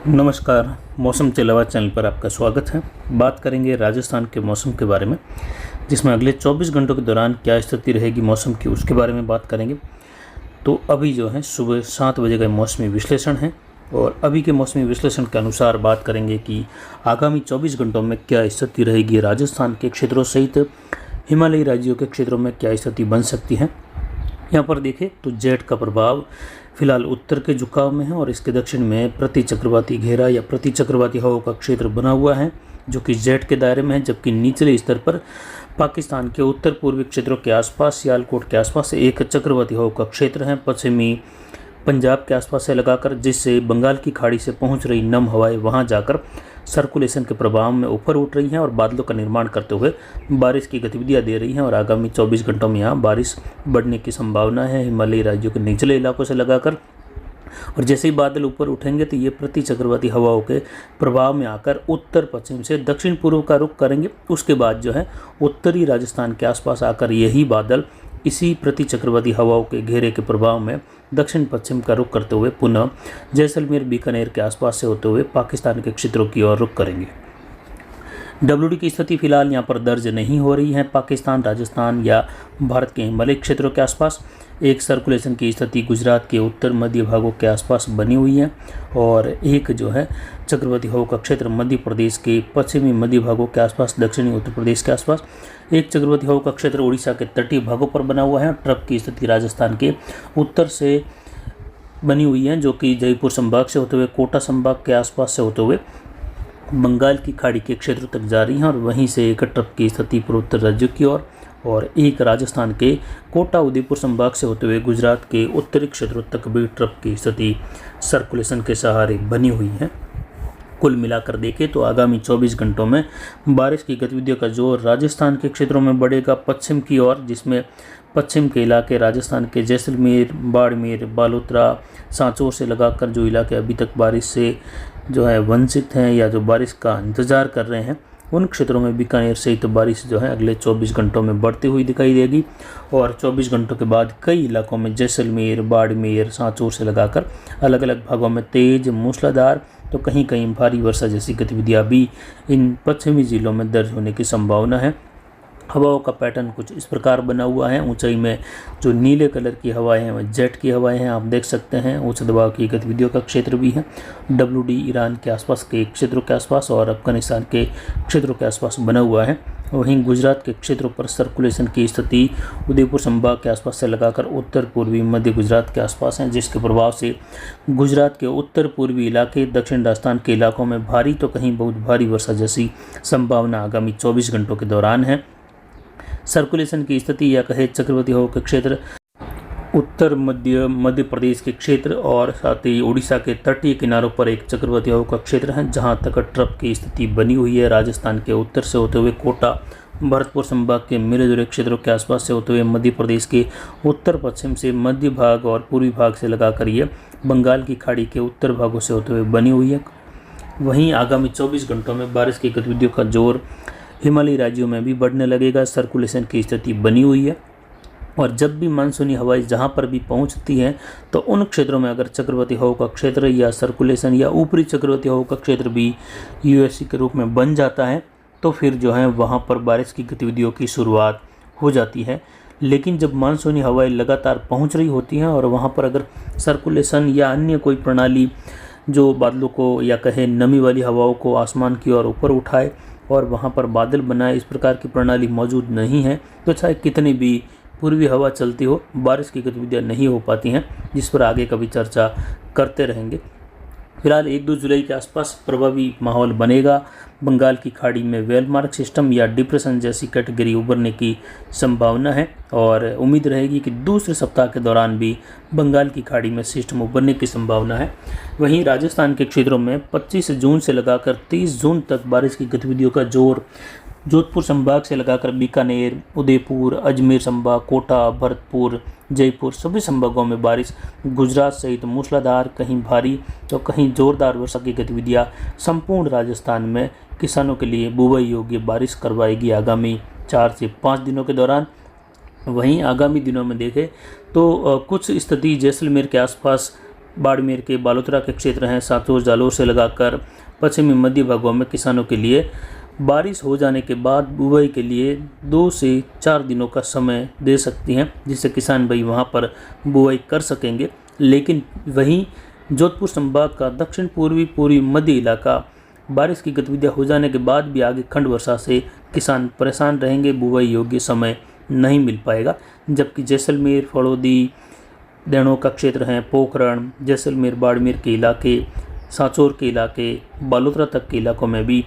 नमस्कार। मौसम के अलावा चैनल पर आपका स्वागत है। बात करेंगे राजस्थान के मौसम के बारे में, जिसमें अगले 24 घंटों के दौरान क्या स्थिति रहेगी मौसम की, उसके बारे में बात करेंगे। तो अभी जो है सुबह 7 बजे का मौसमी विश्लेषण है और अभी के मौसमी विश्लेषण के अनुसार बात करेंगे कि आगामी 24 घंटों में क्या स्थिति रहेगी। राजस्थान के क्षेत्रों सहित हिमालयी राज्यों के क्षेत्रों में क्या स्थिति बन सकती है। यहाँ पर देखें तो जेट का प्रभाव फिलहाल उत्तर के झुकाव में है और इसके दक्षिण में प्रति चक्रवाती घेरा या प्रति चक्रवाती हवाओं का क्षेत्र बना हुआ है, जो कि जेट के दायरे में है। जबकि निचले स्तर पर पाकिस्तान के उत्तर पूर्वी क्षेत्रों के आसपास सियालकोट के आसपास एक चक्रवाती हवाओं का क्षेत्र है, पश्चिमी पंजाब के आसपास से लगाकर, जिससे बंगाल की खाड़ी से पहुंच रही नम हवाएं वहां जाकर सर्कुलेशन के प्रभाव में ऊपर उठ रही हैं और बादलों का निर्माण करते हुए बारिश की गतिविधियां दे रही हैं। और आगामी 24 घंटों में यहाँ बारिश बढ़ने की संभावना है हिमालयी राज्यों के निचले इलाकों से लगाकर। और जैसे ही बादल ऊपर उठेंगे तो ये प्रति चक्रवाती हवाओं के प्रभाव में आकर उत्तर पश्चिम से दक्षिण पूर्व का रुख करेंगे। उसके बाद जो है उत्तरी राजस्थान के आसपास आकर यही बादल इसी प्रति चक्रवाती हवाओं के घेरे के प्रभाव में दक्षिण पश्चिम का रुख करते हुए पुनः जैसलमेर बीकानेर के आसपास से होते हुए पाकिस्तान के क्षेत्रों की ओर रुख करेंगे। WD की स्थिति फिलहाल यहाँ पर दर्ज नहीं हो रही है। पाकिस्तान, राजस्थान या भारत के हिमालयी क्षेत्रों के आसपास एक सर्कुलेशन की स्थिति गुजरात के उत्तर मध्य भागों के आसपास बनी हुई है और एक जो है चक्रवाती हवाओं का क्षेत्र मध्य प्रदेश के पश्चिमी मध्य भागों के आसपास, दक्षिणी उत्तर प्रदेश के आसपास एक चक्रवाती हवाओं का क्षेत्र उड़ीसा के तटीय भागों पर बना हुआ है। ट्रफ की स्थिति राजस्थान के उत्तर से बनी हुई है, जो कि जयपुर संभाग से होते हुए कोटा संभाग के आसपास से होते हुए बंगाल की खाड़ी के क्षेत्र तक जा रही हैं और वहीं से एक ट्रफ की स्थिति पूर्वोत्तर राज्यों की ओर और एक राजस्थान के कोटा उदयपुर संभाग से होते हुए गुजरात के उत्तरी क्षेत्रों तक भी ट्रफ की स्थिति सर्कुलेशन के सहारे बनी हुई है। कुल मिलाकर देखें तो आगामी 24 घंटों में बारिश की गतिविधियों का जोर राजस्थान के क्षेत्रों में बढ़ेगा पश्चिम की ओर, जिसमें पश्चिम के इलाके राजस्थान के जैसलमेर, बाड़मेर, बालोतरा, सांचौर से लगाकर जो इलाके अभी तक बारिश से जो है वंचित हैं या जो बारिश का इंतज़ार कर रहे हैं, उन क्षेत्रों में बीकानेर सहित बारिश जो है अगले 24 घंटों में बढ़ती हुई दिखाई देगी। और 24 घंटों के बाद कई इलाकों में जैसलमेर, बाड़मेर, सांचौर से लगाकर अलग अलग भागों में तेज मूसलाधार तो कहीं कहीं भारी वर्षा जैसी गतिविधियां भी इन पश्चिमी जिलों में दर्ज होने की संभावना है। हवाओं का पैटर्न कुछ इस प्रकार बना हुआ है। ऊंचाई में जो नीले कलर की हवाएं हैं वह जेट की हवाएं हैं, आप देख सकते हैं। उच्च दबाव की गतिविधियों का क्षेत्र भी है। WD ईरान के आसपास के क्षेत्रों के आसपास और अफगानिस्तान के क्षेत्रों के आसपास बना हुआ है। वहीं गुजरात के क्षेत्रों पर सर्कुलेशन की स्थिति उदयपुर संभाग के आसपास से लगाकर उत्तर पूर्वी मध्य गुजरात के आसपास है, जिसके प्रभाव से गुजरात के उत्तर पूर्वी इलाके, दक्षिण राजस्थान के इलाकों में भारी तो कहीं बहुत भारी वर्षा जैसी संभावना आगामी 24 घंटों के दौरान है। सर्कुलेशन की स्थिति या कहे चक्रवाती हवाओं के क्षेत्र उत्तर मध्य प्रदेश के क्षेत्र और साथ ही उड़ीसा के तटीय किनारों पर एक चक्रवाती हवाओं का क्षेत्र है, जहां तक ट्रफ की स्थिति बनी हुई है। राजस्थान के उत्तर से होते हुए कोटा, भरतपुर संभाग के मिले जुले क्षेत्रों के आसपास से होते हुए मध्य प्रदेश के उत्तर पश्चिम से मध्य भाग और पूर्वी भाग से लगाकर ये बंगाल की खाड़ी के उत्तर भागों से होते हुए बनी हुई है। वहीं आगामी 24 घंटों में बारिश की गतिविधियों का जोर हिमालयी राज्यों में भी बढ़ने लगेगा। सर्कुलेशन की स्थिति बनी हुई है और जब भी मानसूनी हवाएं जहां पर भी पहुंचती हैं तो उन क्षेत्रों में अगर चक्रवाती हवाओं का क्षेत्र या सर्कुलेशन या ऊपरी चक्रवाती हवाओं का क्षेत्र भी USC के रूप में बन जाता है तो फिर जो है वहां पर बारिश की गतिविधियों की शुरुआत हो जाती है। लेकिन जब मानसूनी हवाएं लगातार पहुंच रही होती हैं और वहां पर अगर सर्कुलेशन या अन्य कोई प्रणाली जो बादलों को या कहे नमी वाली हवाओं को आसमान की ओर ऊपर उठाए और वहाँ पर बादल बनाए, इस प्रकार की प्रणाली मौजूद नहीं है तो चाहे कितनी भी पूर्वी हवा चलती हो, बारिश की गतिविधियाँ नहीं हो पाती हैं, जिस पर आगे कभी चर्चा करते रहेंगे। फिलहाल 1-2 जुलाई के आसपास प्रभावी माहौल बनेगा। बंगाल की खाड़ी में वेलमार्क सिस्टम या डिप्रेशन जैसी कैटेगरी उभरने की संभावना है और उम्मीद रहेगी कि दूसरे सप्ताह के दौरान भी बंगाल की खाड़ी में सिस्टम उभरने की संभावना है। वहीं राजस्थान के क्षेत्रों में 25 जून से लगाकर 30 जून तक बारिश की गतिविधियों का जोर जोधपुर संभाग से लगाकर बीकानेर, उदयपुर, अजमेर संभाग, कोटा, भरतपुर, जयपुर सभी संभागों में बारिश, गुजरात सहित मूसलाधार, कहीं भारी तो कहीं जोरदार वर्षा की गतिविधियां संपूर्ण राजस्थान में किसानों के लिए बुवाई योग्य बारिश करवाएगी आगामी 4 से 5 दिनों के दौरान। वहीं आगामी दिनों में देखें तो कुछ स्थिति जैसलमेर के आसपास बाड़मेर के बालोतरा के क्षेत्र हैं, सातोर जालोर से लगाकर पश्चिमी मध्य भागों में किसानों के लिए बारिश हो जाने के बाद बुआई के लिए 2 से 4 दिनों का समय दे सकती हैं, जिससे किसान भाई वहां पर बुआई कर सकेंगे। लेकिन वहीं जोधपुर संभाग का दक्षिण पूर्वी मध्य इलाका बारिश की गतिविधियां हो जाने के बाद भी आगे खंड वर्षा से किसान परेशान रहेंगे, बुआई योग्य समय नहीं मिल पाएगा। जबकि जैसलमेर, फड़ौदी, दैणों का क्षेत्र हैं, पोखरण, जैसलमेर, बाड़मेर के इलाके, सांचौर के इलाके, बालोतरा तक के इलाकों में भी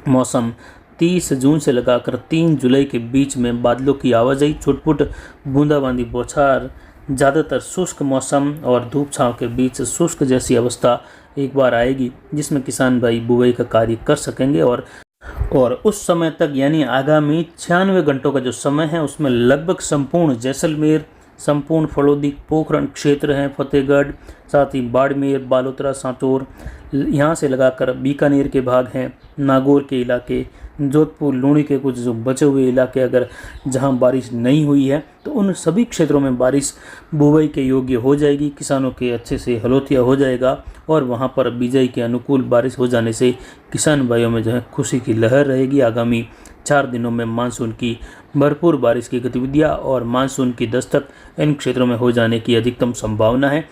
मौसम 30 जून से लगाकर 3 जुलाई के बीच में बादलों की आवाजाही, छुटपुट बूंदाबांदी, बौछार, ज़्यादातर शुष्क मौसम और धूप छांव के बीच शुष्क जैसी अवस्था एक बार आएगी, जिसमें किसान भाई बुआई का कार्य कर सकेंगे। और उस समय तक यानी आगामी 96 घंटों का जो समय है उसमें लगभग संपूर्ण जैसलमेर, संपूर्ण फड़ौदी, पोखरण क्षेत्र हैं, फतेहगढ़, साथ ही बाड़मेर, बालोतरा, सांचौर, यहाँ से लगाकर बीकानेर के भाग हैं, नागौर के इलाके, जोधपुर, लूणी के कुछ जो बचे हुए इलाके अगर जहाँ बारिश नहीं हुई है तो उन सभी क्षेत्रों में बारिश बुआई के योग्य हो जाएगी, किसानों के अच्छे से हलोथिया हो जाएगा और वहाँ पर बिजाई के अनुकूल बारिश हो जाने से किसान भाइयों में जो है खुशी की लहर रहेगी। आगामी 4 दिनों में मानसून की भरपूर बारिश की गतिविधियाँ और मानसून की दस्तक इन क्षेत्रों में हो जाने की अधिकतम संभावना है।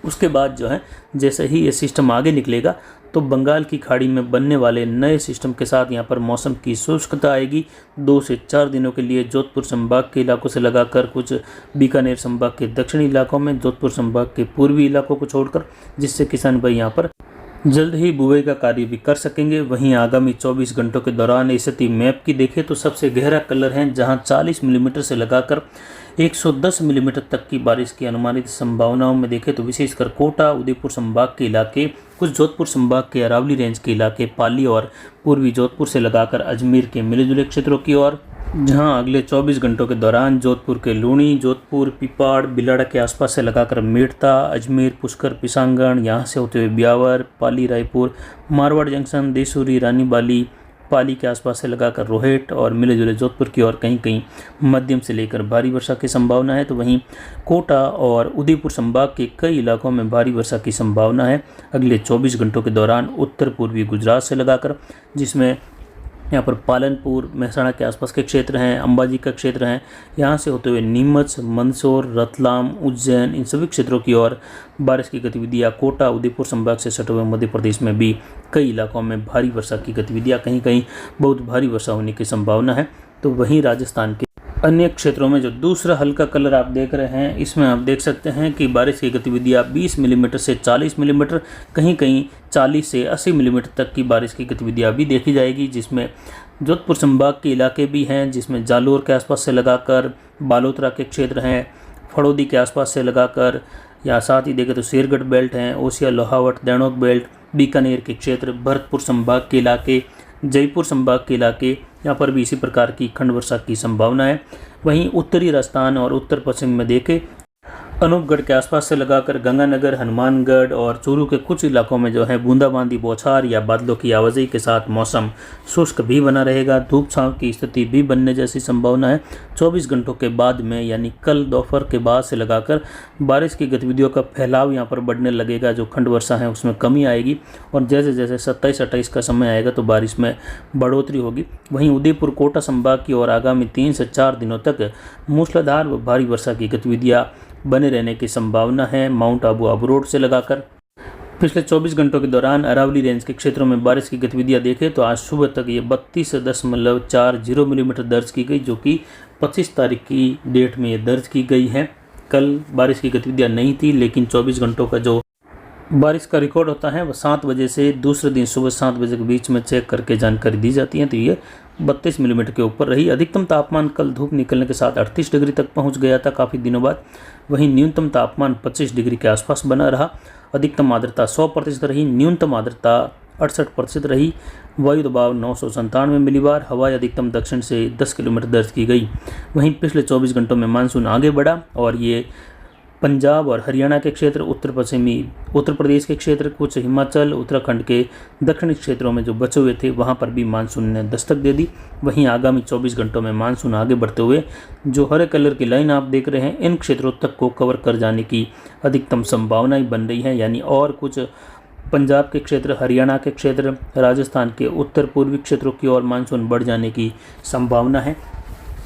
उसके बाद जो है जैसे ही ये सिस्टम आगे निकलेगा तो बंगाल की खाड़ी में बनने वाले नए सिस्टम के साथ यहाँ पर मौसम की शुष्कता आएगी। 2 से 4 दिनों के लिए जोधपुर संभाग के इलाकों से लगाकर कुछ बीकानेर संभाग के दक्षिणी इलाकों में, जोधपुर संभाग के पूर्वी इलाकों को छोड़कर, जिससे किसान भाई यहाँ पर जल्द ही बुआई का कार्य भी कर सकेंगे। वहीं आगामी 24 घंटों के दौरान स्थिति मैप की देखें तो सबसे गहरा कलर है, जहां 40 मिलीमीटर से लगाकर 110 मिलीमीटर तक की बारिश की अनुमानित संभावनाओं में देखें तो विशेषकर कोटा, उदयपुर संभाग के इलाके, कुछ जोधपुर संभाग के अरावली रेंज के इलाके, पाली और पूर्वी जोधपुर से लगाकर अजमेर के मिले जुले क्षेत्रों की ओर, जहां अगले 24 घंटों के दौरान जोधपुर के लूणी, जोधपुर, पिपाड़, बिलाड़ा के आसपास से लगाकर मेड़ता, अजमेर, पुष्कर, पिसांगण, यहां से होते हुए ब्यावर, पाली, रायपुर, मारवाड़ जंक्शन, देसूरी, रानीबाली, पाली के आसपास से लगाकर रोहेट और मिले जुले जोधपुर की ओर कहीं कहीं मध्यम से लेकर भारी वर्षा की संभावना है। तो वहीं कोटा और उदयपुर संभाग के कई इलाकों में भारी वर्षा की संभावना है अगले 24 घंटों के दौरान। उत्तर पूर्वी गुजरात से लगाकर, जिसमें यहाँ पर पालनपुर, महसाणा के आसपास के क्षेत्र हैं, अंबाजी का क्षेत्र हैं, यहाँ से होते हुए नीमच, मंदसौर, रतलाम, उज्जैन, इन सभी क्षेत्रों की ओर बारिश की गतिविधियाँ, कोटा, उदयपुर संभाग से सटे हुए मध्य प्रदेश में भी कई इलाकों में भारी वर्षा की गतिविधियाँ, कहीं कहीं बहुत भारी वर्षा होने की संभावना है। तो वहीं राजस्थान के अन्य क्षेत्रों में जो दूसरा हल्का कलर आप देख रहे हैं, इसमें आप देख सकते हैं कि बारिश की गतिविधियाँ 20 मिलीमीटर से 40 मिलीमीटर, कहीं कहीं 40 से 80 मिलीमीटर तक की बारिश की गतिविधियाँ भी देखी जाएगी, जिसमें जोधपुर संभाग के इलाके भी हैं, जिसमें जालोर के आसपास से लगाकर बालोतरा के क्षेत्र हैं, फड़ौदी के आसपास से लगाकर, या साथ ही देखें तो शेरगढ़ बेल्ट हैं, ओसिया, लोहावट, दैणोक बेल्ट, बीकानेर के क्षेत्र, भरतपुर संभाग के इलाके, जयपुर संभाग के इलाके, यहाँ पर भी इसी प्रकार की खंड वर्षा की संभावना है। वहीं उत्तरी राजस्थान और उत्तर पश्चिम में देखें अनूपगढ़ के आसपास से लगाकर गंगानगर, हनुमानगढ़ और चूरू के कुछ इलाकों में जो है बूंदाबांदी, बौछार या बादलों की आवाजाही के साथ मौसम शुष्क भी बना रहेगा। धूप छांव की स्थिति भी बनने जैसी संभावना है। 24 घंटों के बाद में यानी कल दोपहर के बाद से लगाकर बारिश की गतिविधियों का फैलाव यहाँ पर बढ़ने लगेगा। जो खंड वर्षा है उसमें कमी आएगी और जैसे जैसे 27-28 का समय आएगा तो बारिश में बढ़ोतरी होगी। वहीं उदयपुर, कोटा संभाग की ओर आगामी 3 से 4 दिनों तक मूसलाधार व भारी वर्षा की गतिविधियाँ बने रहने की संभावना है। माउंट आबू अबरोड से लगाकर पिछले 24 घंटों के दौरान अरावली रेंज के क्षेत्रों में बारिश की गतिविधियां देखें तो आज सुबह तक ये 32.40 मिलीमीटर दर्ज की गई, जो कि 25 तारीख की डेट में ये दर्ज की गई है। कल बारिश की गतिविधियां नहीं थी, लेकिन 24 घंटों का जो बारिश का रिकॉर्ड होता है वह 7 बजे से दूसरे दिन सुबह 7 बजे के बीच में चेक करके जानकारी दी जाती है। तो ये 32 मिलीमीटर के ऊपर रही। अधिकतम तापमान कल धूप निकलने के साथ 38 डिग्री तक पहुंच गया था काफ़ी दिनों बाद। वहीं न्यूनतम तापमान 25 डिग्री के आसपास बना रहा। अधिकतम आर्द्रता 100% रही, न्यूनतम आर्द्रता 68% रही। वायु दबाव 997 मिलीबार, हवाएं अधिकतम दक्षिण से 10 किलोमीटर दर्ज की गई। वहीं पिछले 24 घंटों में मानसून आगे बढ़ा और ये पंजाब और हरियाणा के क्षेत्र, उत्तर पश्चिमी उत्तर प्रदेश के क्षेत्र, कुछ हिमाचल उत्तराखंड के दक्षिणी क्षेत्रों में जो बचे हुए थे वहां पर भी मानसून ने दस्तक दे दी। वहीं आगामी 24 घंटों में मानसून आगे बढ़ते हुए जो हरे कलर की लाइन आप देख रहे हैं इन क्षेत्रों तक को कवर कर जाने की अधिकतम संभावनाएं बन रही है। यानी और कुछ पंजाब के क्षेत्र, हरियाणा के क्षेत्र, राजस्थान के उत्तर पूर्वी क्षेत्रों की ओर मानसून बढ़ जाने की संभावना है।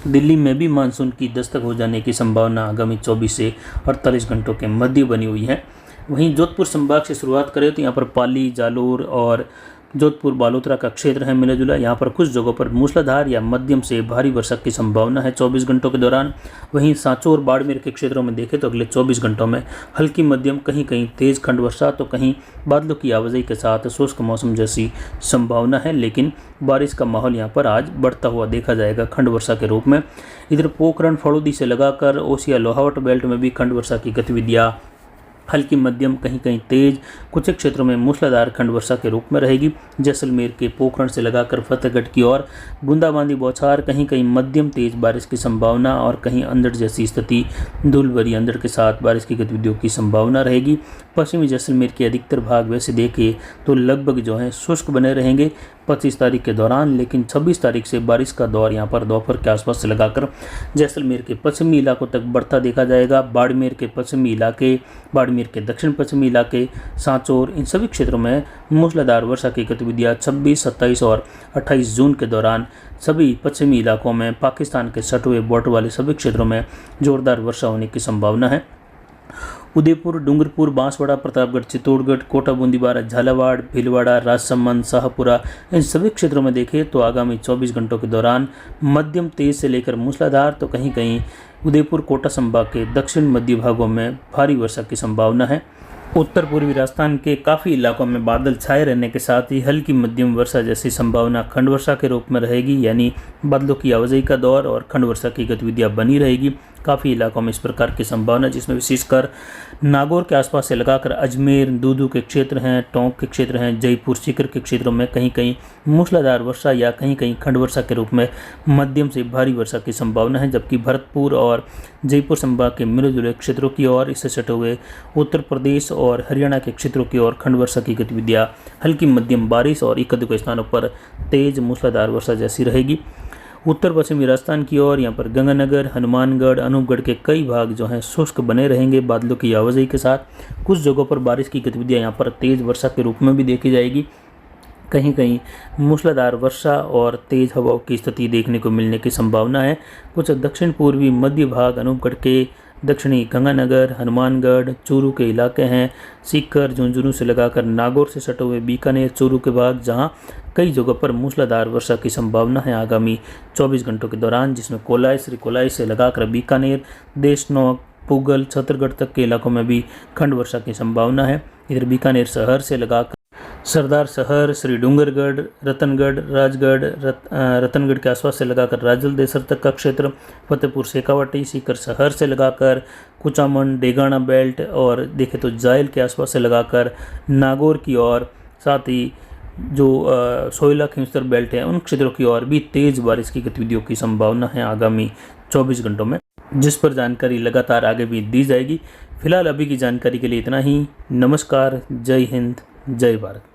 दिल्ली में भी मानसून की दस्तक हो जाने की संभावना आगामी 24 से 48 घंटों के मध्य बनी हुई है। वहीं जोधपुर संभाग से शुरुआत करें तो यहाँ पर पाली, जालोर और जोधपुर बालोतरा का क्षेत्र है मिला जुला। यहाँ पर कुछ जगहों पर मूसलाधार या मध्यम से भारी वर्षा की संभावना है 24 घंटों के दौरान। वहीं सांचौर और बाड़मेर के क्षेत्रों में देखें तो अगले 24 घंटों में हल्की मध्यम, कहीं कहीं तेज खंड वर्षा तो कहीं बादलों की आवाजाही के साथ शुष्क मौसम जैसी संभावना है। लेकिन बारिश का माहौल यहाँ पर आज बढ़ता हुआ देखा जाएगा खंड वर्षा के रूप में। इधर पोखरण फड़ौदी से लगाकर ओसिया लोहावट बेल्ट में भी खंड वर्षा की गतिविधियाँ हल्की मध्यम, कहीं कहीं तेज, कुछ क्षेत्रों में मूसलाधार खंड वर्षा के रूप में रहेगी। जैसलमेर के पोखरण से लगाकर फतेहगढ़ की ओर बूंदाबांदी बौछार, कहीं कहीं मध्यम तेज बारिश की संभावना और कहीं अंधड़ जैसी स्थिति, धूल भरी अंधड़ के साथ बारिश की गतिविधियों की संभावना रहेगी। पश्चिमी जैसलमेर के अधिकतर भाग वैसे देखें तो लगभग जो है शुष्क बने रहेंगे 25 तारीख के दौरान। लेकिन 26 तारीख से बारिश का दौर यहाँ पर दोपहर के आसपास से लगाकर जैसलमेर के पश्चिमी इलाकों तक बढ़ता देखा जाएगा। बाड़मेर के पश्चिमी इलाके, बाड़मेर के दक्षिण पश्चिमी इलाके, सांचौर, इन सभी क्षेत्रों में मूसलाधार वर्षा की गतिविधियाँ 26, 27 और 28 जून के दौरान सभी पश्चिमी इलाकों में, पाकिस्तान के सटे हुए बॉर्डर वाले सभी क्षेत्रों में जोरदार वर्षा होने की संभावना है। उदयपुर, डूंगरपुर, बांसवाड़ा, प्रतापगढ़, चित्तौड़गढ़, कोटा, बूंदीबारा, झालावाड़, भीलवाड़ा, राजसमंद, शाहपुरा, इन सभी क्षेत्रों में देखें तो आगामी 24 घंटों के दौरान मध्यम तेज से लेकर मूसलाधार तो कहीं कहीं उदयपुर, कोटा संभाग के दक्षिण मध्य भागों में भारी वर्षा की संभावना है। उत्तर पूर्वी राजस्थान के काफ़ी इलाकों में बादल छाए रहने के साथ ही हल्की मध्यम वर्षा जैसी संभावना खंड वर्षा के रूप में रहेगी। यानी बादलों की आवाजाही का दौर और खंड वर्षा की गतिविधियां बनी रहेगी काफ़ी इलाकों में इस प्रकार की संभावना, जिसमें विशेषकर नागौर के आसपास से लगाकर अजमेर, दूदू के क्षेत्र हैं, टोंक के क्षेत्र हैं, जयपुर, सीकर के क्षेत्रों में कहीं कहीं मूसलाधार वर्षा या कहीं कहीं खंड वर्षा के रूप में मध्यम से भारी वर्षा की संभावना है। जबकि भरतपुर और जयपुर संभाग के मिले जुले क्षेत्रों की ओर, इससे सटे हुए उत्तर प्रदेश और हरियाणा के क्षेत्रों की ओर खंड वर्षा की गतिविधियाँ हल्की मध्यम बारिश और एक-दो स्थानों पर तेज मूसलाधार वर्षा जैसी रहेगी। उत्तर पश्चिमी राजस्थान की ओर यहाँ पर गंगानगर, हनुमानगढ़, अनूपगढ़ के कई भाग जो हैं शुष्क बने रहेंगे बादलों की आवाजाही के साथ। कुछ जगहों पर बारिश की गतिविधियाँ यहाँ पर तेज वर्षा के रूप में भी देखी जाएगी। कहीं कहीं मूसलाधार वर्षा और तेज हवाओं की स्थिति देखने को मिलने की संभावना है। कुछ दक्षिण पूर्वी मध्य भाग, अनूपगढ़ के दक्षिणी गंगानगर, हनुमानगढ़, चूरू के इलाके हैं, सीकर, झुंझुनू से लगाकर नागौर से सटे हुए बीकानेर, चूरू के भाग, जहां कई जगहों पर मूसलाधार वर्षा की संभावना है आगामी 24 घंटों के दौरान, जिसमें कोलाई, श्रीकोलाई से लगाकर बीकानेर, देशनोक, पुगल, छत्तीसगढ़ तक के इलाकों में भी खंड वर्षा की संभावना है। इधर बीकानेर शहर से लगाकर सरदार शहर, श्री डूंगरगढ़, रतनगढ़, राजगढ़, रतनगढ़ के आसपास से लगाकर राजल देसर तक का क्षेत्र, फतेहपुर शेखावाटी, सीकर शहर से लगाकर कुचामन, डेगाना बेल्ट और देखें तो जायल के आसपास से लगाकर नागौर की ओर, साथ ही जो सोयला खिंवसर बेल्ट है उन क्षेत्रों की ओर भी तेज बारिश की गतिविधियों की संभावना है आगामी 24 घंटों में, जिस पर जानकारी लगातार आगे भी दी जाएगी। फिलहाल अभी की जानकारी के लिए इतना ही। नमस्कार, जय हिंद, जय भारत।